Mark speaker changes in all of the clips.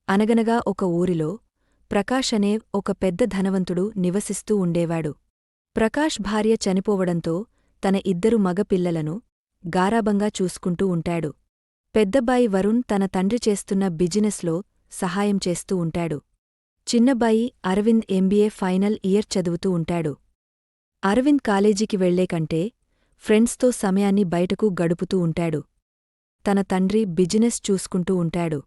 Speaker 1: అనగనగా ఒక ఊరిలో ప్రకాష్ అనే ఒక పెద్ద ధనవంతుడు నివసిస్తూ ఉండేవాడు. ప్రకాష్ భార్య చనిపోవడంతో తన ఇద్దరు మగ పిల్లలను గారాబంగా చూసుకుంటూ ఉంటాడు. పెద్దబ్బాయి వరుణ్ తన తండ్రి చేస్తున్న బిజినెస్లో సహాయం చేస్తూ ఉంటాడు. చిన్నబ్బాయి అరవింద్ ఎంబీఏ ఫైనల్ ఇయర్ చదువుతూ ఉంటాడు. అరవింద్ కాలేజీకి వెళ్లే కంటే ఫ్రెండ్స్తో సమయాన్ని బయటకు గడుపుతూ ఉంటాడు. తన తండ్రి బిజినెస్ చూసుకుంటూ ఉంటాడు.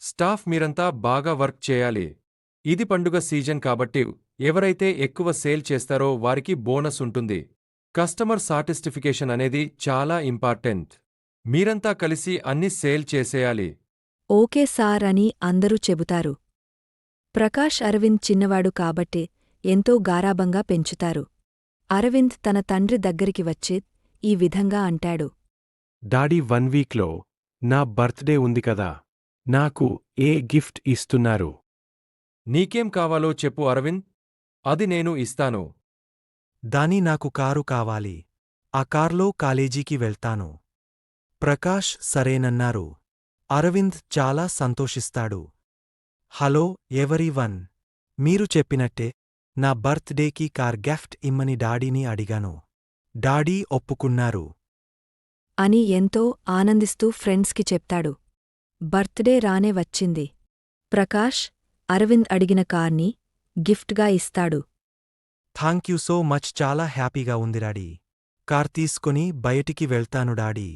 Speaker 2: స్టాఫ్ మీరంతా బాగా వర్క్ చేయాలి. ఇది పండుగ సీజన్ కాబట్టి ఎవరైతే ఎక్కువ సేల్ చేస్తారో వారికి బోనస్ ఉంటుంది. కస్టమర్ సాటిస్ఫికేషన్ అనేది చాలా ఇంపార్టెంట్. మీరంతా కలిసి అన్ని సేల్ చేసేయాలి.
Speaker 1: ఓకే సార్ అని అందరూ చెబుతారు. ప్రకాష్ అరవింద్ చిన్నవాడు కాబట్టే ఎంతో గారాబంగా పెంచుతారు. అరవింద్ తన తండ్రి దగ్గరికి వచ్చి ఈ విధంగా అంటాడు.
Speaker 3: డాడీ 1 వీక్లో నా బర్త్డే ఉంది కదా, నాకు ఏ గిఫ్ట్ ఇస్తున్నారు?
Speaker 2: నీకేం కావాలో చెప్పు అరవింద్, అది నేను ఇస్తాను.
Speaker 4: దాని నాకు కారు కావాలి. ఆ కార్లో కాలేజీకి వెళ్తాను. ప్రకాష్ సరేనన్నారు. అరవింద్ చాలా సంతోషిస్తాడు. హలో ఎవరీవన్, మీరు చెప్పినట్టే నా బర్త్డేకి కార్ గిఫ్ట్ ఇమ్మని డాడీని అడిగాను. డాడీ ఒప్పుకున్నారు.
Speaker 1: అని ఎంతో ఆనందిస్తూ ఫ్రెండ్స్కి చెప్తాడు. బర్త్డే రానే వచ్చింది. ప్రకాష్ అరవింద్ అడిగిన కార్ని గిఫ్ట్గా ఇస్తాడు.
Speaker 4: థాంక్యూ సో మచ్, చాలా హ్యాపీగా ఉంది డాడీ. కార్ తీసుకొని బయటికి వెళ్తాను డాడీ.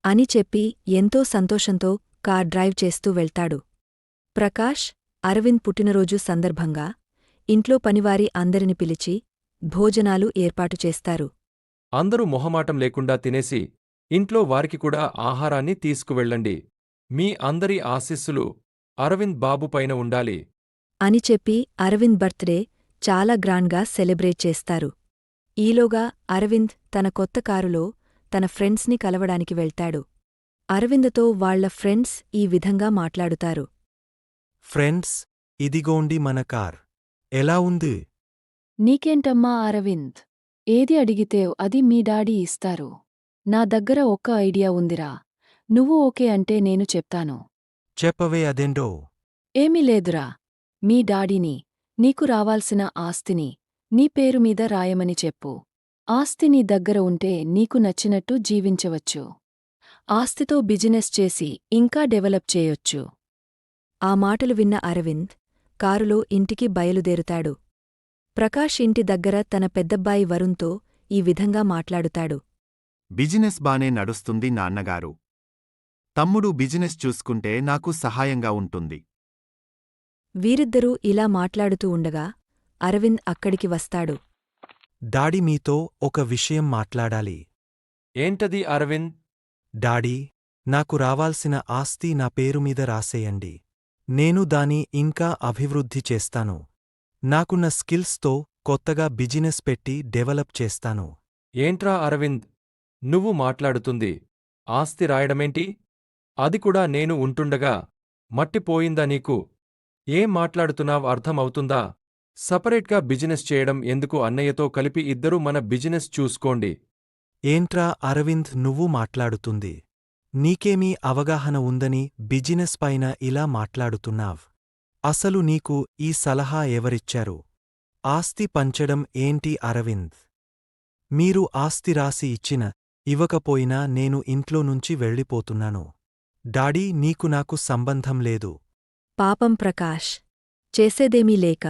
Speaker 1: అని చెప్పి ఎంతో సంతోషంతో కార్ డ్రైవ్ చేస్తూ వెళ్తాడు. ప్రకాష్ అరవింద్ పుట్టినరోజు సందర్భంగా ఇంట్లో పనివారి అందరిని పిలిచి భోజనాలు ఏర్పాటు చేస్తారు.
Speaker 2: అందరూ మొహమాటం లేకుండా తినేసి ఇంట్లో వారికి కూడా ఆహారాన్ని తీసుకువెళ్ళండి. మీ అందరి ఆశీస్సులు అరవింద్ బాబుపైన ఉండాలి.
Speaker 1: అని చెప్పి అరవింద్ బర్త్డే చాలా గ్రాండ్గా సెలబ్రేట్ చేస్తారు. ఈలోగా అరవింద్ తన కొత్త కారులో తన ఫ్రెండ్స్ని కలవడానికి వెళ్తాడు. అరవిందతో వాళ్ల ఫ్రెండ్స్ ఈ విధంగా మాట్లాడుతారు.
Speaker 4: ఫ్రెండ్స్, ఇదిగోండి మన కార్. ఎలా ఉంది?
Speaker 5: నీకేంటమ్మా అరవింద్, ఏది అడిగితేవ్ అది మీ డాడీ ఇస్తారు. నా దగ్గర ఒక్క ఐడియా ఉందిరా, నువ్వు ఓకే అంటే నేను చెప్తాను.
Speaker 4: చెప్పవే అదెండో.
Speaker 5: ఏమీ లేదురా, మీ డాడీని నీకు రావాల్సిన ఆస్తిని నీ పేరు మీద రాయమని చెప్పు. ఆస్తి నీ దగ్గర ఉంటే నీకు నచ్చినట్టు జీవించవచ్చు. ఆస్తితో బిజినెస్ చేసి ఇంకా డెవలప్ చేయొచ్చు.
Speaker 1: ఆ మాటలు విన్న అరవింద్ కారులో ఇంటికి బయలుదేరుతాడు. ప్రకాష్ ఇంటి దగ్గర తన పెద్దబ్బాయి వరుణ్తో ఈ విధంగా మాట్లాడుతాడు.
Speaker 6: బిజినెస్ బానే నడుస్తుంది నాన్నగారు. తమ్ముడు బిజినెస్ చూసుకుంటే నాకు సహాయంగా ఉంటుంది.
Speaker 1: వీరిద్దరూ ఇలా మాట్లాడుతూ ఉండగా అరవింద్ అక్కడికి వస్తాడు.
Speaker 4: డాడీ మీతో ఒక విషయం మాట్లాడాలి.
Speaker 2: ఏంటది అరవింద్?
Speaker 4: డాడీ, నాకు రావాల్సిన ఆస్తి నా పేరు మీద రాసేయండి. నేను దాని ఇంకా అభివృద్ధి చేస్తాను. నాకున్న స్కిల్స్తో కొత్తగా బిజినెస్ పెట్టి డెవలప్ చేస్తాను.
Speaker 2: ఏంట్రా అరవింద్, నువ్వు మాట్లాడుతుంది? ఆస్తి రాయడమేంటి? అది కూడా నేను ఉంటుండగా మట్టిపోయిందా నీకు? ఏం మాట్లాడుతున్నావ్ అర్థమవుతుందా? సపరేట్గా బిజినెస్ చేయడం ఎందుకు? అన్నయ్యతో కలిపి ఇద్దరూ మన బిజినెస్ చూసుకోండి.
Speaker 4: ఏంట్రా అరవింద్ నువ్వు మాట్లాడుతుంది? నీకేమీ అవగాహన ఉందని బిజినెస్ పైన ఇలా మాట్లాడుతున్నావ్? అసలు నీకు ఈ సలహా ఎవరిచ్చారు? ఆస్తి పంచడం ఏంటి అరవింద్? మీరు ఆస్తి రాసి ఇచ్చిన ఇవ్వకపోయినా నేను ఇంట్లో నుంచి వెళ్ళిపోతున్నాను. డాడీ, నీకు నాకు సంబంధం లేదు.
Speaker 1: పాపం ప్రకాష్ చేసేదేమీ లేక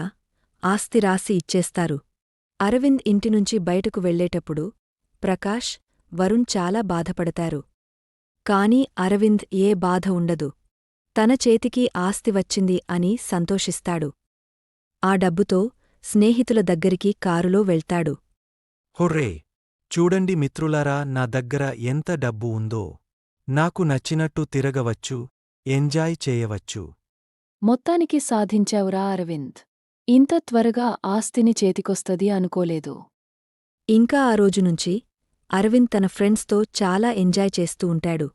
Speaker 1: ఆస్తి రాసి ఇచ్చేస్తారు. అరవింద్ ఇంటినుంచి బయటకు వెళ్లేటప్పుడు ప్రకాష్, వరుణ్ చాలా బాధపడతారు. కాని అరవింద్ ఏ బాధ ఉండదు. తన చేతికి ఆస్తి వచ్చింది అని సంతోషిస్తాడు. ఆ డబ్బుతో స్నేహితుల దగ్గరికి కారులో వెళ్తాడు.
Speaker 4: హొర్రే! చూడండి మిత్రులారా, నా దగ్గర ఎంత డబ్బు ఉందో. నాకు నచ్చినట్టు తిరగవచ్చు, ఎంజాయ్ చేయవచ్చు.
Speaker 5: మొత్తానికి సాధించావురా అరవింద్. ఇంత త్వరగా ఆస్తిని చేతికొస్తది అనుకోలేదు.
Speaker 1: ఇంకా ఆ రోజునుంచి అరవింద్ తన ఫ్రెండ్స్తో చాలా ఎంజాయ్ చేస్తూ ఉంటాడు.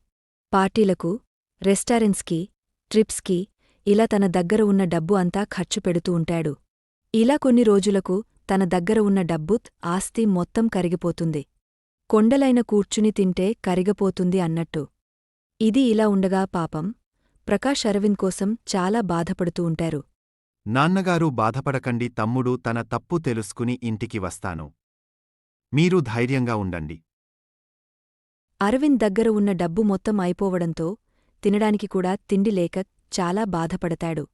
Speaker 1: పార్టీలకు, రెస్టారెంట్స్కి, ట్రిప్స్కి ఇలా తన దగ్గర ఉన్న డబ్బు అంతా ఖర్చు పెడుతూ ఉంటాడు. ఇలా కొన్ని రోజులకు తన దగ్గర ఉన్న డబ్బు ఆస్తి మొత్తం కరిగిపోతుంది. కొండలైన కూర్చుని తింటే కరిగపోతుంది అన్నట్టు. ఇది ఇలా ఉండగా పాపం ప్రకాష్ అరవింద్ కోసం చాలా బాధపడుతూ ఉంటారు.
Speaker 6: నాన్నగారు బాధపడకండి తమ్ముడు తన తప్పు తెలుసుకుని ఇంటికి వస్తాను. మీరు ధైర్యంగా ఉండండి.
Speaker 1: అరవింద్ దగ్గర ఉన్న డబ్బు మొత్తం అయిపోవడంతో తినడానికి కూడా తిండి లేక చాలా బాధపడతాడు.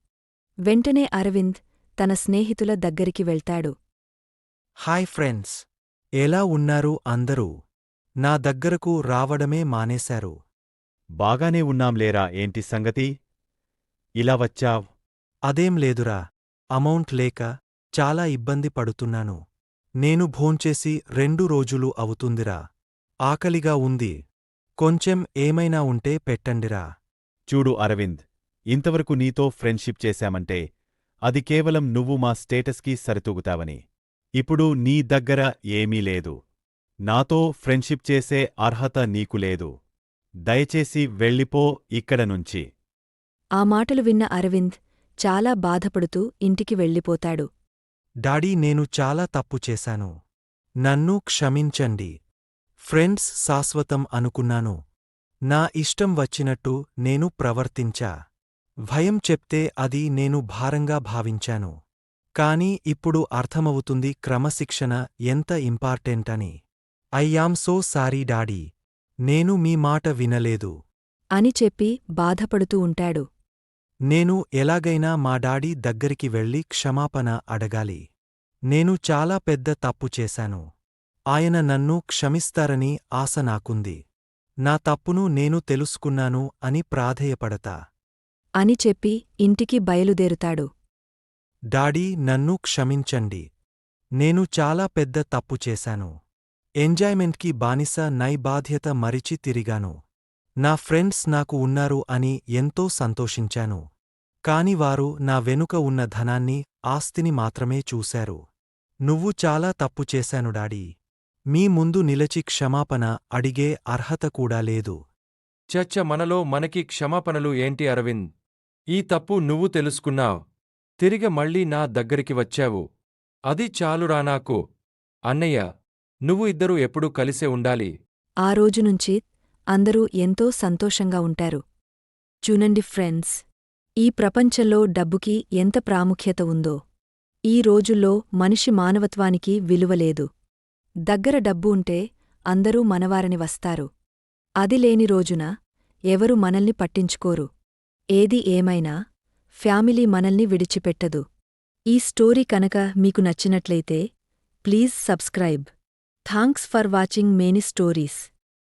Speaker 1: వెంటనే అరవింద్ తన స్నేహితుల దగ్గరికి వెళ్తాడు.
Speaker 4: హాయ్ ఫ్రెండ్స్, ఎలా ఉన్నారు అందరూ? నా దగ్గరకు రావడమే మానేశారు.
Speaker 7: బాగానే ఉన్నాంలేరా, ఏంటి సంగతి? ఇలా వచ్చావ్?
Speaker 4: అదేం లేదురా, అమౌంట్ లేక చాలా ఇబ్బంది పడుతున్నాను. నేను భోంచేసి 2 రోజులు అవుతుందిరా. ఆకలిగా ఉంది. కొంచెం ఏమైనా ఉంటే పెట్టండిరా.
Speaker 7: చూడు అరవింద్, ఇంతవరకు నీతో ఫ్రెండ్షిప్ చేశామంటే అది కేవలం నువ్వు మా స్టేటస్కి సరితూగుతావని. ఇప్పుడు నీ దగ్గర ఏమీ లేదు. నాతో ఫ్రెండ్షిప్ చేసే అర్హత నీకు లేదు. దయచేసి వెళ్ళిపో ఇక్కడ నుంచి.
Speaker 1: ఆ మాటలు విన్న అరవింద్ చాలా బాధపడుతూ ఇంటికి వెళ్ళిపోతాడు.
Speaker 4: డాడీ, నేను చాలా తప్పు చేశాను. నన్ను క్షమించండి. ఫ్రెండ్స్ శాశ్వతం అనుకున్నాను. నా ఇష్టం వచ్చినట్టు నేను ప్రవర్తించా. భయం చెప్తే అది నేను భారంగా భావించాను. కానీ ఇప్పుడు అర్థమవుతుంది క్రమశిక్షణ ఎంత ఇంపార్టెంటని. I am so sorry daddy. నేను మీ మాట వినలేదు.
Speaker 1: అని చెప్పి బాధపడుతూ ఉంటాడు.
Speaker 4: నేను ఎలాగైనా మా డాడీ దగ్గరికి వెళ్ళి క్షమాపణ అడగాలి. నేను చాలా పెద్ద తప్పు చేశాను. ఆయన నన్ను క్షమిస్తారని ఆశ నాకుంది. నా తప్పును నేను తెలుసుకున్నాను అని ప్రాధేయపడతా.
Speaker 1: అని చెప్పి ఇంటికి బయలుదేరుతాడు.
Speaker 4: డాడీ, నన్ను క్షమించండి. నేను చాలా పెద్ద తప్పు చేశాను. ఎంజాయ్మెంట్కి బానిస నై బాధ్యత మరిచి తిరిగాను. నా ఫ్రెండ్స్ నాకు ఉన్నారు అని ఎంతో సంతోషించాను. కాని వారు నా వెనుక ఉన్న ధనాన్ని, ఆస్తిని మాత్రమే చూశారు. నువ్వు చాలా తప్పు చేశాను డాడీ. మీ ముందు నిలచి క్షమాపణ అడిగే అర్హత కూడా లేదు.
Speaker 2: చచ్చ, మనలో మనకి క్షమాపణలు ఏంటి అరవింద్? ఈ తప్పు నువ్వు తెలుసుకున్నావ్. తిరిగి మళ్ళీ నా దగ్గరికి వచ్చావు. అది చాలురా నాకు. అన్నయ్య, నువ్వు ఇద్దరూ ఎప్పుడూ కలిసే ఉండాలి.
Speaker 1: ఆ రోజునుంచి అందరూ ఎంతో సంతోషంగా ఉంటారు. చూనండి ఫ్రెండ్స్, ఈ ప్రపంచంలో డబ్బుకి ఎంత ప్రాముఖ్యత ఉందో. ఈ రోజుల్లో మనిషి మానవత్వానికి విలువలేదు. దగ్గర డబ్బు ఉంటే అందరూ మనవారని వస్తారు. అది లేని రోజున ఎవరు మనల్ని పట్టించుకోరు. ఏది ఏమైనా ఫ్యామిలీ మనల్ని విడిచిపెట్టదు. ఈ స్టోరీ కనుక మీకు నచ్చినట్లయితే please subscribe. Thanks for watching many stories.